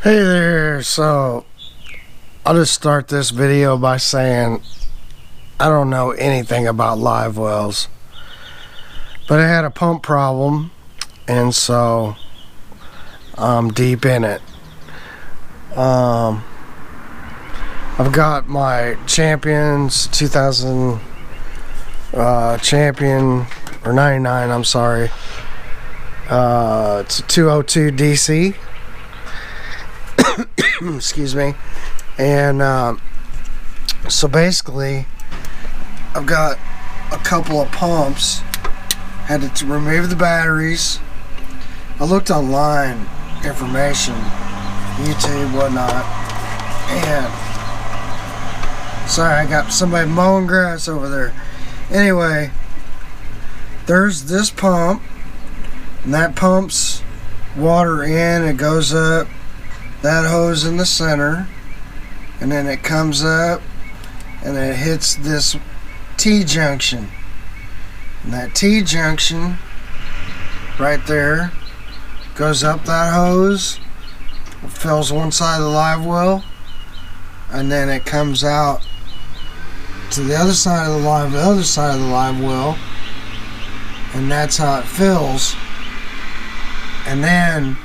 Hey there, so I'll just start this video by saying I don't know anything about live wells, but I had a pump problem and so I'm deep in it. I've got my Champions 2000 Champion, or 99, I'm sorry. It's a 202 DC. Excuse me. And so basically I've got a couple of pumps. Had to remove the batteries. I looked online, information, YouTube, whatnot, and sorry, I got somebody mowing grass over there. Anyway, there's this pump, and that pumps water in, it goes up that hose in the center, and then it comes up and it hits this T-junction, and that T-junction right there goes up that hose, fills one side of the live well, and then it comes out to the other side of the live well, and that's how it fills. And then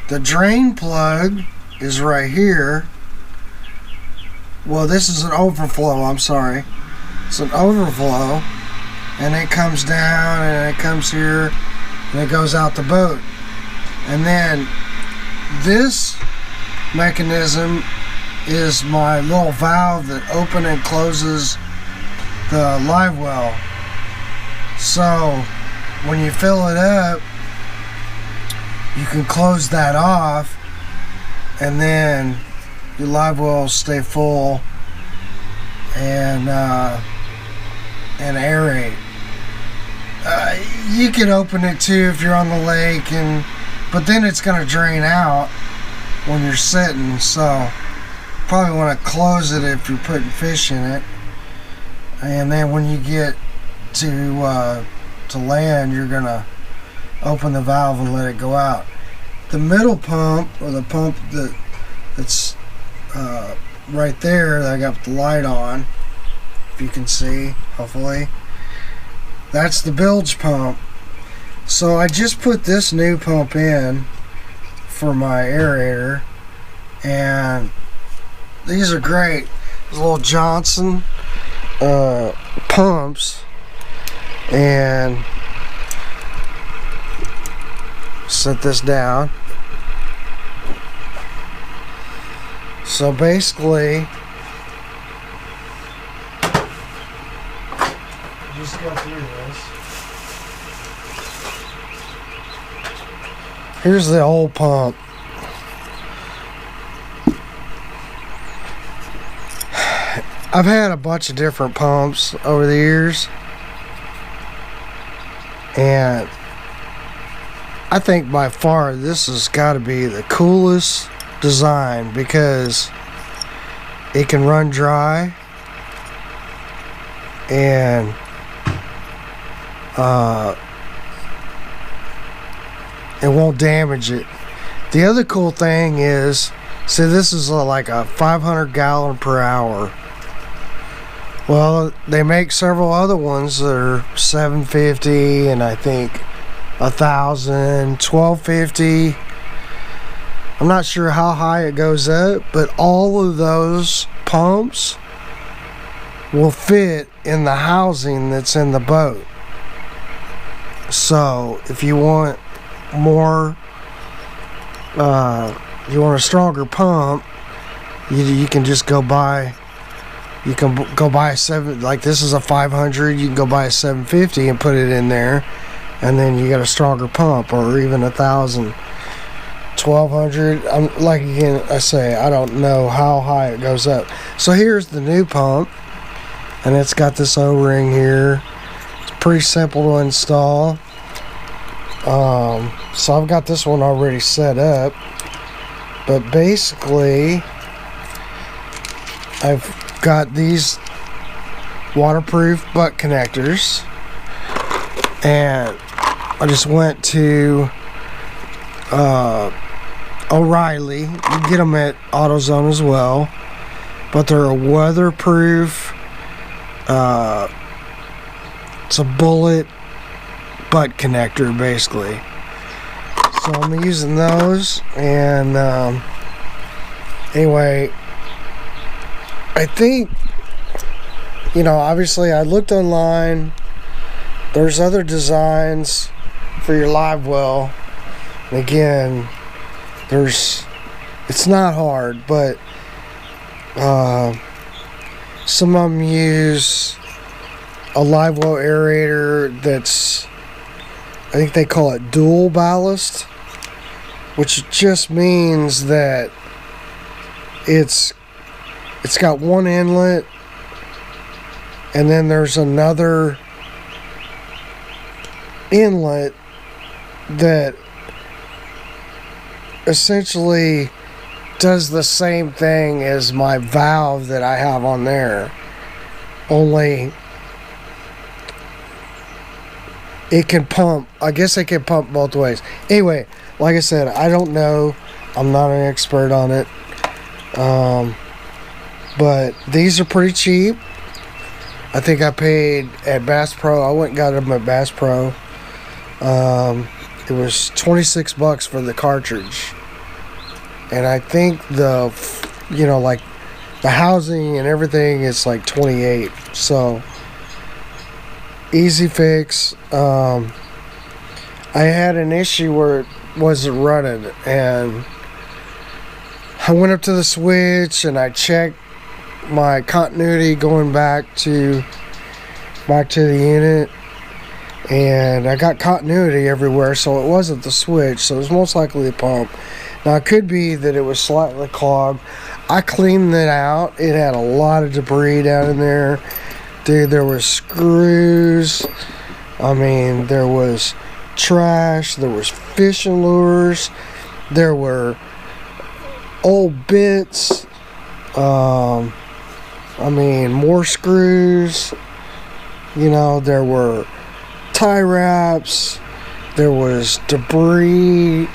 the drain plug is right here. Well, this is an overflow, I'm sorry. It's an overflow, and it comes down and it comes here and it goes out the boat. And then this mechanism is my little valve that opens and closes the live well. So when you fill it up, you can close that off, and then your live well will stay full and aerate. You can open it too if you're on the lake, but then it's going to drain out when you're sitting. So probably want to close it if you're putting fish in it, and then when you get to land, you're gonna open the valve and let it go out. The middle pump, or the pump that's right there that I got the light on, if you can see, hopefully, that's the Bilge pump. So I just put this new pump in for my aerator, and these are great. These little Johnson pumps, and set this down. So basically, just go through this. Here's the old pump. I've had a bunch of different pumps over the years, and I think by far this has got to be the coolest design because it can run dry and it won't damage it. The other cool thing is, see, this is like a 500 gallon per hour. Well, they make several other ones that are 750 and I think 1,000, 1,250. I'm not sure how high it goes up, but all of those pumps will fit in the housing that's in the boat. So if you want more, you want a stronger pump, you can just go buy. You can go buy a 7, like this is a 500. You can go buy a 750 and put it in there, and then you got a stronger pump, or even 1,000, 1,200. Like again, I say I don't know how high it goes up. So here's the new pump, and it's got this O-ring here. It's pretty simple to install. So I've got this one already set up, but basically I've got these waterproof butt connectors, and I just went to O'Reilly. You can get them at AutoZone as well, but they're a weatherproof. It's a bullet butt connector basically. So I'm using those, and anyway, I think, you know, obviously I looked online. There's other designs for your live well. And again, it's not hard, but some of them use a live well aerator that's, I think they call it dual ballast, which just means that it's got one inlet, and then there's another inlet that essentially does the same thing as my valve that I have on there, only it can pump. I guess it can pump both ways. Anyway, like I said, I don't know. I'm not an expert on it. But these are pretty cheap. I think I paid at Bass Pro. I went and got them at Bass Pro. It was $26 for the cartridge. And I think like the housing and everything is like $28. So easy fix. I had an issue where it wasn't running, and I went up to the switch and I checked my continuity going back to the unit, and I got continuity everywhere, so it wasn't the switch, so it was most likely the pump. Now it could be that it was slightly clogged. I cleaned it out. It had a lot of debris down in there. Dude, there was screws. I mean, there was trash. There was fishing lures. There were old bits. I mean, more screws. You know, there were tie wraps. There was debris.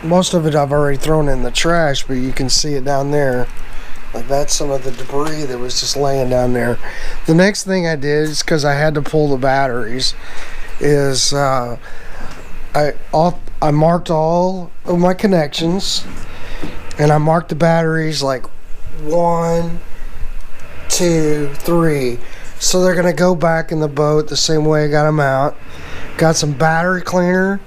Most of it I've already thrown in the trash, but you can see it down there. Like, that's some of the debris that was just laying down there. The next thing I did is, because I had to pull the batteries, is I marked all of my connections, and I marked the batteries like 1, 2, 3. So they're gonna go back in the boat the same way I got them out. Got some battery cleaner,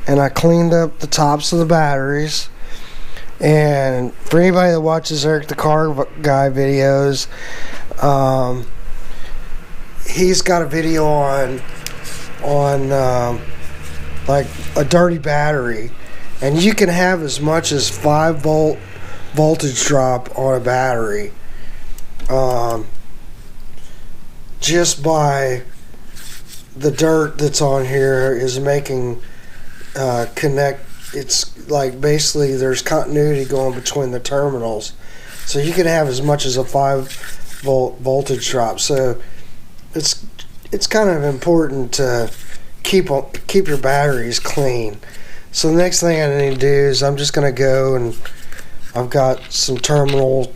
and I cleaned up the tops of the batteries. And for anybody that watches Eric the Car Guy videos, he's got a video on like a dirty battery, and you can have as much as 5-volt voltage drop on a battery, just by the dirt that's on here is making connect. It's like basically there's continuity going between the terminals, so you can have as much as a 5-volt voltage drop. So it's kind of important to keep your batteries clean. So the next thing I need to do is I'm just going to go, and I've got some terminal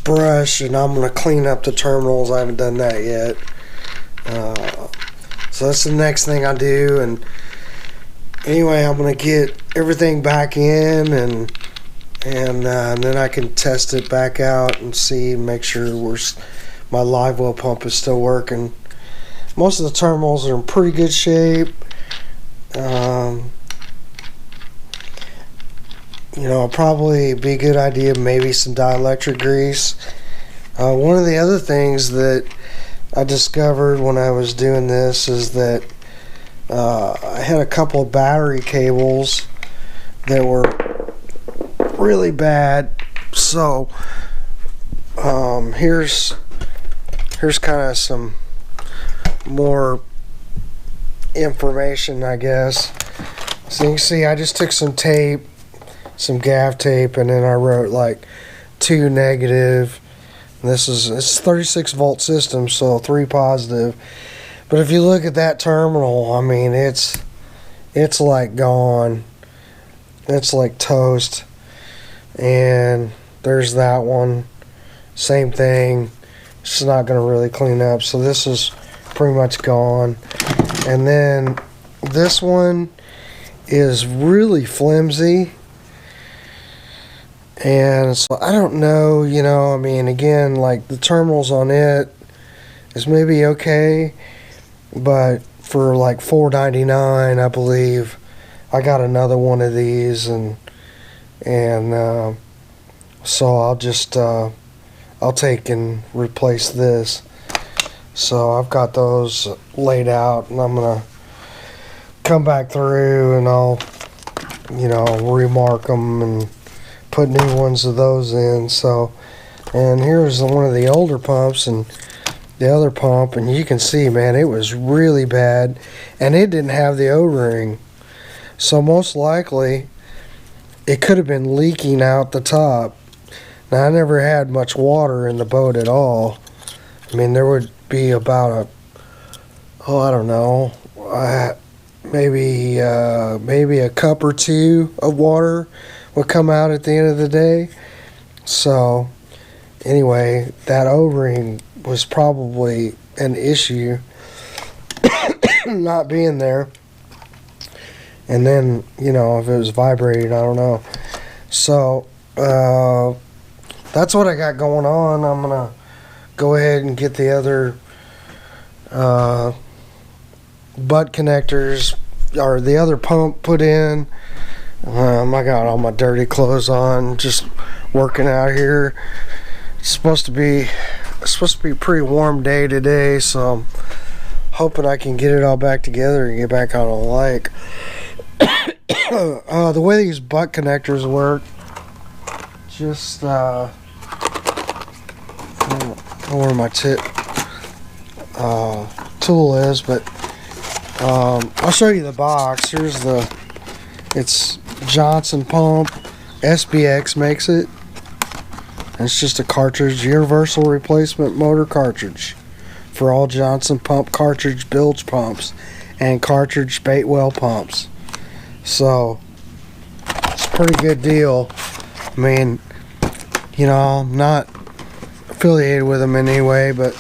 brush, and I'm going to clean up the terminals. I haven't done that yet. So that's the next thing I do. And anyway, I'm going to get everything back in, and then I can test it back out and see, make sure my live well pump is still working. Most of the terminals are in pretty good shape. You know, probably be a good idea, maybe some dielectric grease. One of the other things that I discovered when I was doing this is that I had a couple of battery cables that were really bad. So here's kind of some more information, I guess. So you can see I just took some tape, some gaff tape, and then I wrote like 2 negative. This is, it's 36 volt system, so 3 positive. But if you look at that terminal, I mean, it's like gone. It's like toast. And there's that one. Same thing. It's not going to really clean up. So this is pretty much gone. And then this one is really flimsy. And so I don't know, you know, I mean, again, like the terminals on it is maybe okay, but for like $4.99, I believe, I got another one of these, and so I'll just I'll take and replace this. So I've got those laid out, and I'm gonna come back through and I'll, you know, remark them and put new ones of those in. So, and here's one of the older pumps and the other pump, and you can see, man, it was really bad, and it didn't have the O-ring. So most likely it could have been leaking out the top. Now, I never had much water in the boat at all. I mean, there would be about I don't know, maybe a cup or two of water would come out at the end of the day. So anyway, that O-ring was probably an issue not being there. And then, you know, if it was vibrating, I don't know. So that's what I got going on. I'm gonna go ahead and get the other butt connectors, or the other pump, put in. I got all my dirty clothes on, just working out here. It's supposed to be a pretty warm day today, so I'm hoping I can get it all back together and get back on the lake. The way these butt connectors work, just I don't know where my tool is, but I'll show you the box. Here's it's Johnson pump. SBX makes it. And it's just a cartridge, universal replacement motor cartridge for all Johnson pump cartridge bilge pumps and cartridge bait well pumps. So it's a pretty good deal. I mean, you know, I'm not affiliated with them in any way, but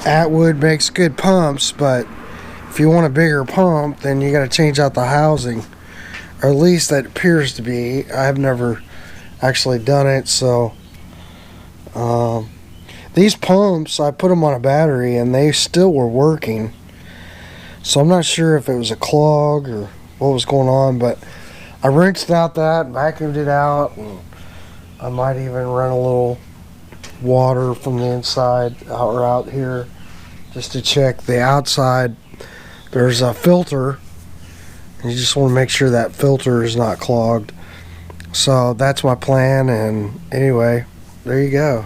Atwood makes good pumps, but if you want a bigger pump, then you got to change out the housing, or at least that appears to be. I've never actually done it. So these pumps, I put them on a battery and they still were working, so I'm not sure if it was a clog or what was going on, but I rinsed out that, vacuumed it out, and I might even run a little water from the inside or out here just to check the outside. There's a filter, and you just want to make sure that filter is not clogged. So that's my plan, and anyway, there you go.